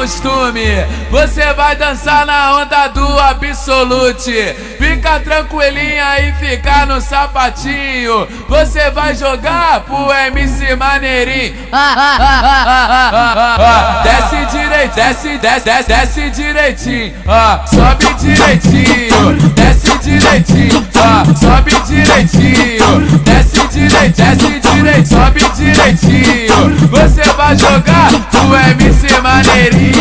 costume. Você vai dançar na onda do Absolute. Fica tranquilinha e fica no sapatinho. Você vai jogar pro MC Maneirinho. Desce direito, desce direitinho. Sobe direitinho, desce direitinho. Sobe direitinho, desce direito, sobe direitinho. Você vai jogar pro MC Maneirinho.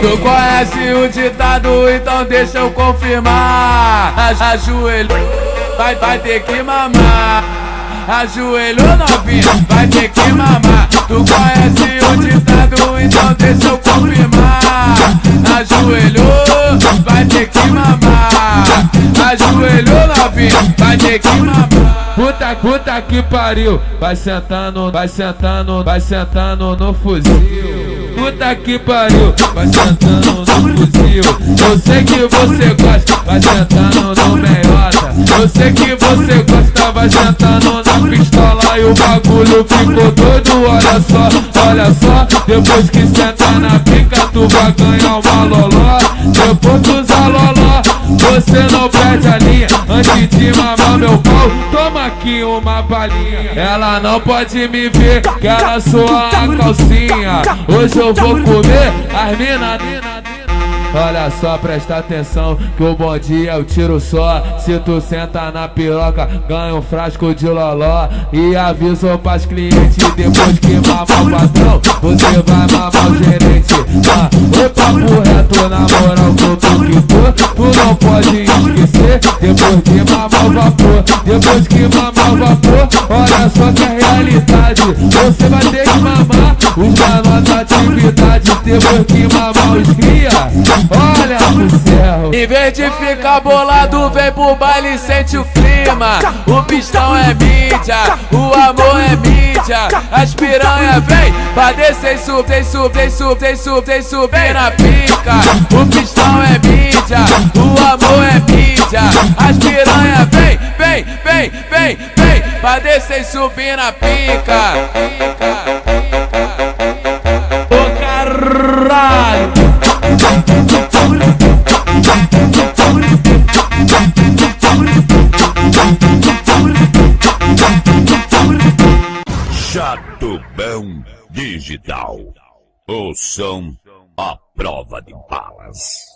Tu conhece o ditado, então deixa eu confirmar. Ajoelhou, vai ter que mamar. Ajoelhou novinha, vai ter que mamar. Tu conhece o ditado, então deixa eu confirmar. Ajoelhou, vai ter que mamar. Ajoelhou novinha, vai ter que mamar. Puta que pariu, vai sentando no fuzil. Puta que pariu, vai sentando no fuzil. Eu sei que você gosta, vai sentando no meiota. Eu sei que você gosta, vai sentando na pistola. E o bagulho ficou doido, olha só. Depois que senta na pica, tu vai ganhar uma loló. Depois tu usa loló, você não perde a linha. Antes de mamar meu pau, toma aqui uma balinha. Ela não pode me ver, que ela soa a calcinha. Hoje eu vou comer as mina. Olha só, presta atenção que o bom dia é o tiro só. Se tu senta na piroca, ganha um frasco de loló. E aviso pras clientes, depois que mamar o patrão, você vai mamar o gerente. O papo reto, na moral que eu tô que tu não pode esquecer. Depois de mamar o vapor, depois que mamar o vapor, olha só que é realidade. Você vai ter que mamar os da nossa atividade. Depois que mamar os cria, olha pro céu. Em vez de ficar bolado, vem pro baile e sente o clima. O pistão é mídia, o amor é mídia. As piranha vem pra descer e subir na pica. O pistão é mídia, o amor é mídia. As piranha vem pra descer e subir na pica. Ô caralho! Jatobão Digital, o som à prova de balas.